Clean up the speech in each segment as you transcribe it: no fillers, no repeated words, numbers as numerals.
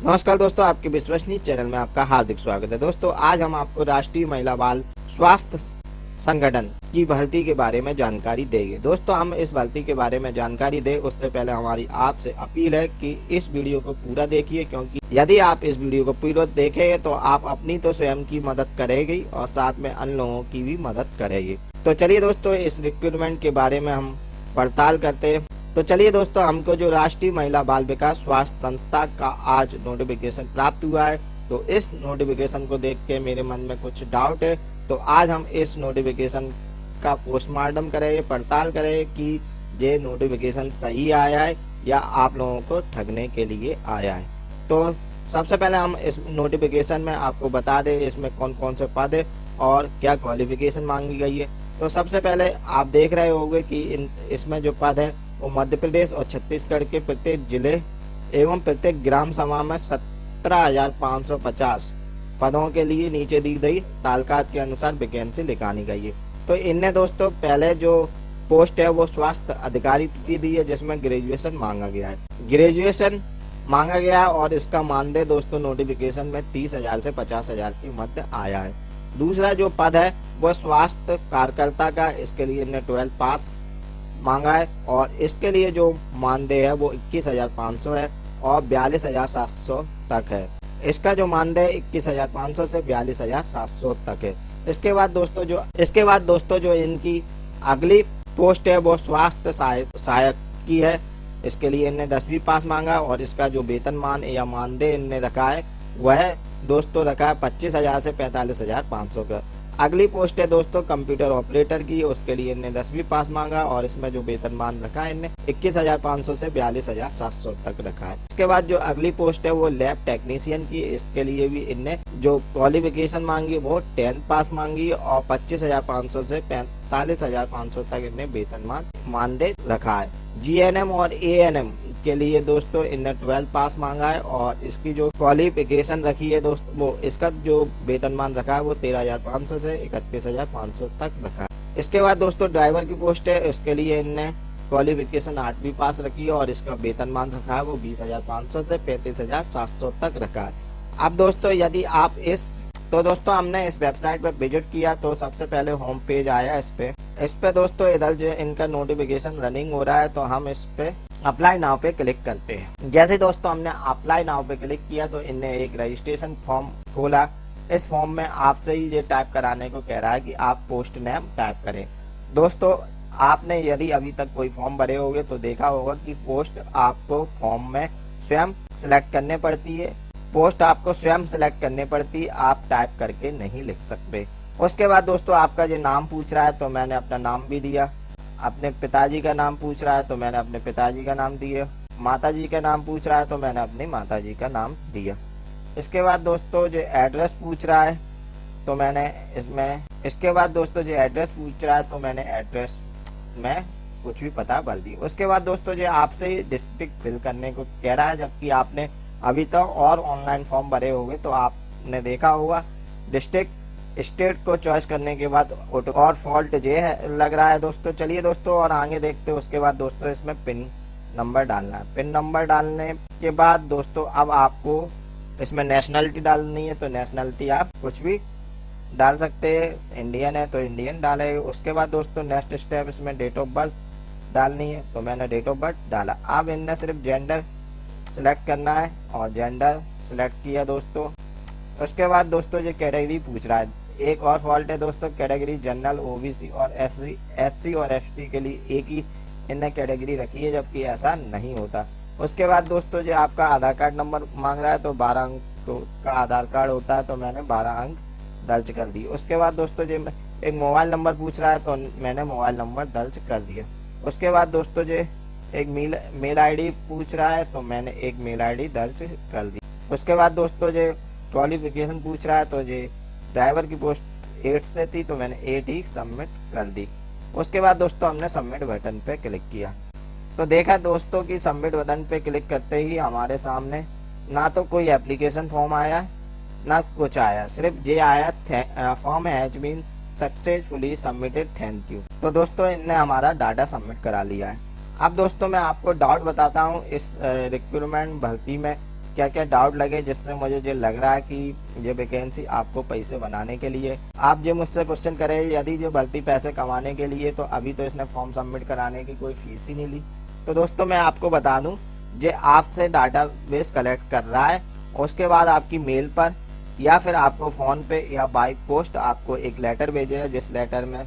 नमस्कार दोस्तों, आपके विश्वसनीय चैनल में आपका हार्दिक स्वागत है। दोस्तों, आज हम आपको राष्ट्रीय महिला बाल स्वास्थ्य संगठन की भर्ती के बारे में जानकारी देंगे। दोस्तों, हम इस भर्ती के बारे में जानकारी दें उससे पहले हमारी आपसे अपील है कि इस वीडियो को पूरा देखिए, क्योंकि यदि आप इस वीडियो को पूरा देखेंगे तो आप अपनी तो स्वयं की मदद करेगी और साथ में अन्य लोगों की भी मदद करेगी। तो चलिए दोस्तों, इस रिक्रूटमेंट के बारे में हम पड़ताल करते हैं। तो चलिए दोस्तों, हमको जो राष्ट्रीय महिला बाल विकास स्वास्थ्य संस्था का आज नोटिफिकेशन प्राप्त हुआ है, तो इस नोटिफिकेशन को देख के मेरे मन में कुछ डाउट है। तो आज हम इस नोटिफिकेशन का पोस्टमार्टम करेंगे, पड़ताल करेंगे कि ये नोटिफिकेशन सही आया है या आप लोगों को ठगने के लिए आया है। तो सबसे पहले हम इस नोटिफिकेशन में आपको बता दें इसमें कौन कौन से पद है और क्या क्वालिफिकेशन मांगी गई है। तो सबसे पहले आप देख रहे होंगे कि इसमें जो पद है वो मध्य प्रदेश और छत्तीसगढ़ के प्रत्येक जिले एवं प्रत्येक ग्राम सभा में 17,550 पदों के लिए नीचे दी गई तालिका के अनुसार वैकेंसी निकाली गई है। तो इनने दोस्तों पहले जो पोस्ट है वो स्वास्थ्य अधिकारी की दी है, जिसमें ग्रेजुएशन मांगा गया है। ग्रेजुएशन मांगा गया है और इसका मानदेय दोस्तों नोटिफिकेशन में 30,000 से 50,000 के मध्य आया है। दूसरा जो पद है वो स्वास्थ्य कार्यकर्ता का, इसके लिए इन्हें 12 पास मांगा है और इसके लिए जो मानदेय है वो 21,500 है और 42,700 तक है। इसका जो मानदेय 21,500 से 42,700 तक है। इसके बाद दोस्तों जो इनकी अगली पोस्ट है वो स्वास्थ्य सहायक की है। इसके लिए इन्हें 10वीं पास मांगा और इसका जो वेतनमान या मानदेय इन्हें रखा है वह दोस्तों रखा है 25,000 से 45,500 का। अगली पोस्ट है दोस्तों कंप्यूटर ऑपरेटर की, उसके लिए इन्हें 10वीं पास मांगा और इसमें जो वेतनमान रखा है इन्हें 21,500 से 42,700 तक रखा है। इसके बाद जो अगली पोस्ट है वो लैब टेक्नीशियन की, इसके लिए भी इन्हें जो क्वालिफिकेशन मांगी वो 10th पास मांगी और 25,500 से 45,500 तक इन्हें वेतनमान मानदेय रखा है। GNM और ANM के लिए दोस्तों इन्हें 12 पास मांगा है और इसकी जो क्वालिफिकेशन रखी है दोस्तों वो इसका जो वेतनमान रखा है वो 13,500 से 31,500 तक रखा है। इसके बाद दोस्तों ड्राइवर की पोस्ट है, इसके लिए इन्हें क्वालिफिकेशन 8वीं पास रखी है और इसका वेतनमान रखा है वो 20,500 से 35,700 तक रखा है। अब दोस्तों यदि आप तो दोस्तों हमने इस वेबसाइट पर विजिट किया तो सबसे पहले होम पेज आया इस पे दोस्तों इधर जो इनका नोटिफिकेशन रनिंग हो रहा है तो हम इस पे अप्लाई नाउ पे क्लिक करते हैं। जैसे दोस्तों हमने अप्लाई नाउ पे क्लिक किया तो इन्हें एक रजिस्ट्रेशन फॉर्म खोला। इस फॉर्म में आपसे ही ये टाइप कराने को कह रहा है कि आप पोस्ट नेम टाइप करें। दोस्तों आपने यदि अभी तक कोई फॉर्म भरे होंगे तो देखा होगा कि पोस्ट आपको फॉर्म में स्वयं सिलेक्ट करने पड़ती है। पोस्ट आपको स्वयं सिलेक्ट करनी पड़ती है, आप टाइप करके नहीं लिख सकते। उसके बाद दोस्तों आपका जो नाम पूछ रहा है तो मैंने अपना नाम भी दिया। अपने पिताजी का नाम पूछ रहा है तो मैंने अपने पिताजी का नाम दिया। माताजी का नाम पूछ रहा है तो मैंने अपनी माताजी का नाम दिया। इसके बाद दोस्तों जो एड्रेस पूछ रहा है तो मैंने एड्रेस में कुछ भी पता भर दी। उसके बाद दोस्तों जो आपसे डिस्ट्रिक्ट फिल करने को कह रहा है, जबकि आपने अभी तक और ऑनलाइन फॉर्म भरे होंगे तो आपने देखा होगा डिस्ट्रिक्ट स्टेट को चॉइस करने के बाद और फॉल्ट जे है लग रहा है दोस्तों। चलिए दोस्तों और आगे देखते हैं। उसके बाद दोस्तों इसमें पिन नंबर डालना है। पिन नंबर डालने के बाद दोस्तों अब आपको इसमें नेशनलिटी डालनी है तो नेशनलिटी आप कुछ भी डाल सकते हैं। इंडियन है तो इंडियन डाले। उसके बाद दोस्तों नेक्स्ट स्टेप इसमें डेट ऑफ बर्थ डालनी है तो मैंने डेट ऑफ बर्थ डाला। अब इनने सिर्फ जेंडर सिलेक्ट करना है और जेंडर सिलेक्ट किया दोस्तों। उसके बाद दोस्तों ये कैटेगरी पूछ रहा है। एक और फॉल्ट है दोस्तों, कैटेगरी जनरल, OBC और SC और ST के लिए एक ही इनने कैटेगरी रखी है, जबकि ऐसा नहीं होता। उसके बाद दोस्तों जो आपका आधार कार्ड नंबर मांग रहा है तो 12 अंक का आधार कार्ड होता है तो मैंने 12 अंक दर्ज कर दी। उसके बाद दोस्तों जो एक मोबाइल नंबर पूछ रहा है तो मैंने मोबाइल नंबर दर्ज कर दिया। उसके बाद दोस्तों जो एक मेल ID पूछ रहा है तो मैंने एक मेल ID दर्ज कर दी। उसके बाद दोस्तों जो क्वालिफिकेशन पूछ रहा है तो ये ड्राइवर की पोस्ट 8 से थी तो मैंने 8 ही सबमिट कर दी। उसके बाद दोस्तों हमने सबमिट बटन पे क्लिक किया तो देखा दोस्तों कि सबमिट बटन पे क्लिक करते ही हमारे सामने ना तो कोई एप्लीकेशन फॉर्म आया ना कुछ आया, सिर्फ ये आया form has been successfully submitted, thank you. तो दोस्तों इनने हमारा डाटा सबमिट करा लिया है। अब दोस्तों मैं आपको डाउट बताता हूँ इस रिक्रूटमेंट भर्ती में क्या क्या डाउट लगे जिससे मुझे जो लग रहा है कि ये वैकेंसी आपको पैसे बनाने के लिए। आप जो मुझसे क्वेश्चन करें यदि जो भर्ती पैसे कमाने के लिए, तो अभी तो इसने फॉर्म सबमिट कराने की कोई फीस ही नहीं ली। तो दोस्तों मैं आपको बता दूं, ये आपसे डाटा बेस कलेक्ट कर रहा है, उसके बाद आपकी मेल पर या फिर आपको फोन पे या बाई पोस्ट आपको एक लेटर भेजेगा, जिस लेटर में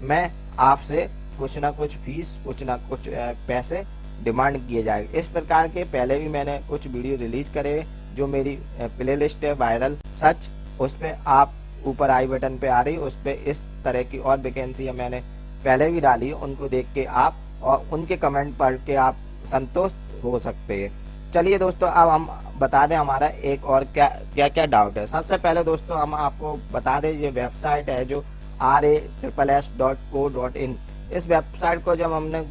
मैं आपसे कुछ ना कुछ फीस, कुछ ना कुछ पैसे डिमांड किए जाएंगे। इस प्रकार के पहले भी मैंने कुछ वीडियो रिलीज करे, जो मेरी प्ले लिस्ट है वायरल सच, उस पे आप ऊपर आई बटन पे आ रही, उस पे इस तरह की और वैकेंसी मैंने पहले भी डाली, उनको देख के आप और उनके कमेंट पढ़ के आप संतुष्ट हो सकते हैं। चलिए दोस्तों अब हम बता दें हमारा एक और क्या क्या डाउट है। सबसे पहले दोस्तों हम आपको बता दें, ये वेबसाइट है जो RASSS.co.in। इस वेबसाइट को जब हमने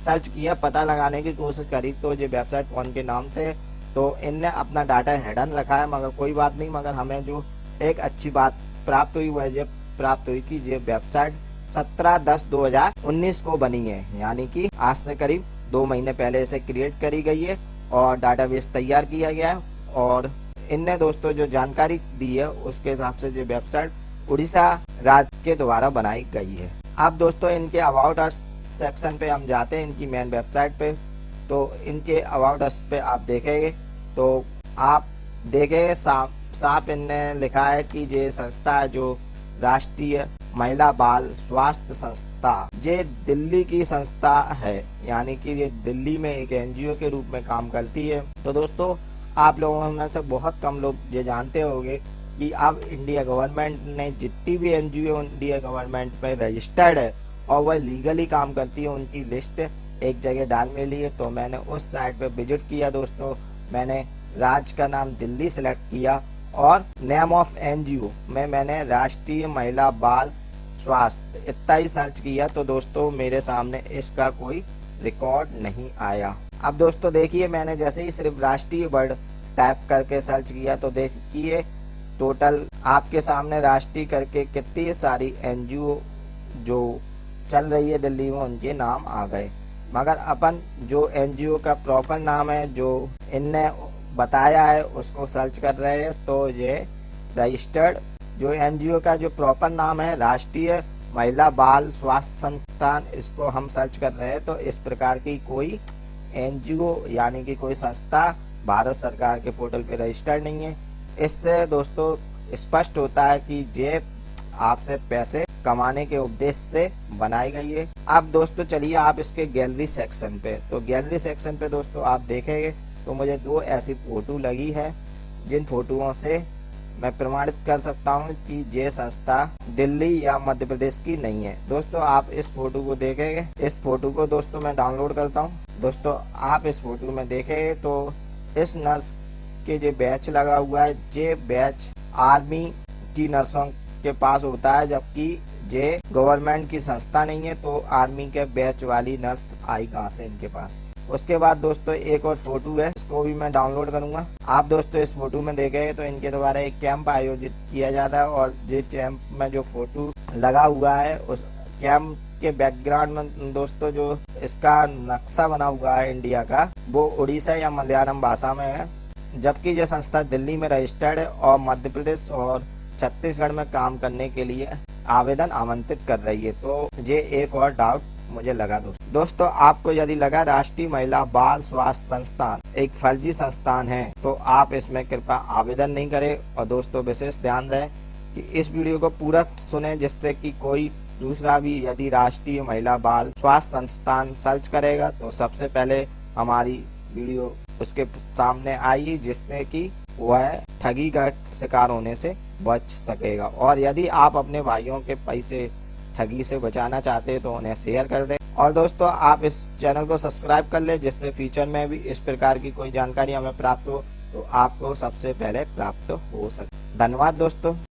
सर्च किया, पता लगाने की कोशिश करी, तो ये वेबसाइट कौन के नाम से है, तो इनने अपना डाटा हिडन रखा है, मगर कोई बात नहीं। मगर हमें जो एक अच्छी बात प्राप्त हुई, वह ये प्राप्त हुई कि ये वेबसाइट 17/10/2019 को बनी है, यानी कि आज से करीब 2 महीने पहले इसे क्रिएट करी गई है और डाटाबेस तैयार किया गया है। और इनने दोस्तों जो जानकारी दी है उसके हिसाब से ये वेबसाइट उड़ीसा राज्य के द्वारा बनाई गई है। अब दोस्तों इनके अबाउट अस सेक्शन पे हम जाते हैं, इनकी मेन वेबसाइट पे। तो इनके अबाउट अस पे आप देखेंगे तो आप देखेंगे साफ इनने लिखा है कि ये संस्था है जो राष्ट्रीय महिला बाल स्वास्थ्य संस्था, ये दिल्ली की संस्था है, यानी कि ये दिल्ली में एक एनजीओ के रूप में काम करती है। तो दोस्तों आप लोगों में से बहुत कम लोग ये जानते होंगे कि अब इंडिया गवर्नमेंट ने जितनी भी एनजीओ इंडिया गवर्नमेंट में रजिस्टर्ड है और वह लीगली काम करती है, उनकी लिस्ट एक जगह डालने लिए। तो मैंने उस साइट पे विजिट किया दोस्तों, मैंने राज्य का नाम दिल्ली सेलेक्ट किया और नेम ऑफ एनजीओ में मैंने राष्ट्रीय महिला बाल स्वास्थ्य इतना ही सर्च किया। तो दोस्तों मेरे सामने इसका कोई रिकॉर्ड नहीं आया। अब दोस्तों देखिए, मैंने जैसे ही सिर्फ राष्ट्रीय वर्ड टाइप करके सर्च किया तो देखिए टोटल आपके सामने राष्ट्रीय करके कितनी सारी एनजीओ जो चल रही है दिल्ली में उनके नाम आ गए। मगर अपन जो एनजीओ का प्रॉपर नाम है जो इनने बताया है उसको सर्च कर रहे हैं, तो ये रजिस्टर्ड जो एनजीओ का जो प्रॉपर नाम है राष्ट्रीय महिला बाल स्वास्थ्य संस्थान, इसको हम सर्च कर रहे हैं। तो इस प्रकार की कोई एनजीओ यानी कि कोई संस्था भारत सरकार के पोर्टल पे रजिस्टर्ड नहीं है। इससे दोस्तों स्पष्ट होता है कि ये आपसे पैसे कमाने के उद्देश्य से बनाई गई है। अब दोस्तों चलिए आप इसके गैलरी सेक्शन पे, तो गैलरी सेक्शन पे दोस्तों आप देखेंगे तो मुझे 2 ऐसी फोटो लगी है जिन फोटोओं से मैं प्रमाणित कर सकता हूं कि ये संस्था दिल्ली या मध्य प्रदेश की नहीं है। दोस्तों आप इस फोटो को देखेंगे, इस फोटो को दोस्तों मैं डाउनलोड करता हूं। दोस्तों आप इस फोटो में देखेंगे तो इस नर्स के जो बैच लगा हुआ है, ये बैच आर्मी की नर्सों के पास होता है, जबकि ये गवर्नमेंट की संस्था नहीं है। तो आर्मी के बैच वाली नर्स आई कहाँ से इनके पास। उसके बाद दोस्तों एक और फोटो है, इसको भी मैं डाउनलोड करूंगा। आप दोस्तों इस फोटो में देखेंगे तो इनके द्वारा एक कैंप आयोजित किया जाता है और ये कैंप में जो फोटो लगा हुआ है उस कैंप के बैकग्राउंड में दोस्तों जो इसका नक्शा बना हुआ है इंडिया का, वो उड़ीसा या मलयालम भाषा में है। जबकि यह संस्था दिल्ली में रजिस्टर्ड है और मध्य प्रदेश और छत्तीसगढ़ में काम करने के लिए आवेदन आमंत्रित कर रही है। तो ये एक और डाउट मुझे लगा दोस्तों आपको यदि लगा राष्ट्रीय महिला बाल स्वास्थ्य संस्थान एक फर्जी संस्थान है तो आप इसमें कृपया आवेदन नहीं करें। और दोस्तों विशेष ध्यान रहे कि इस वीडियो को पूरा सुने, जिससे कि कोई दूसरा भी यदि राष्ट्रीय महिला बाल स्वास्थ्य संस्थान सर्च करेगा तो सबसे पहले हमारी वीडियो उसके सामने आई, जिससे कि वह ठगी का शिकार होने से बच सकेगा। और यदि आप अपने भाइयों के पैसे ठगी से बचाना चाहते हैं तो उन्हें शेयर कर दें। और दोस्तों आप इस चैनल को सब्सक्राइब कर लें, जिससे फ्यूचर में भी इस प्रकार की कोई जानकारी हमें प्राप्त हो तो आपको सबसे पहले प्राप्त हो सके। धन्यवाद दोस्तों।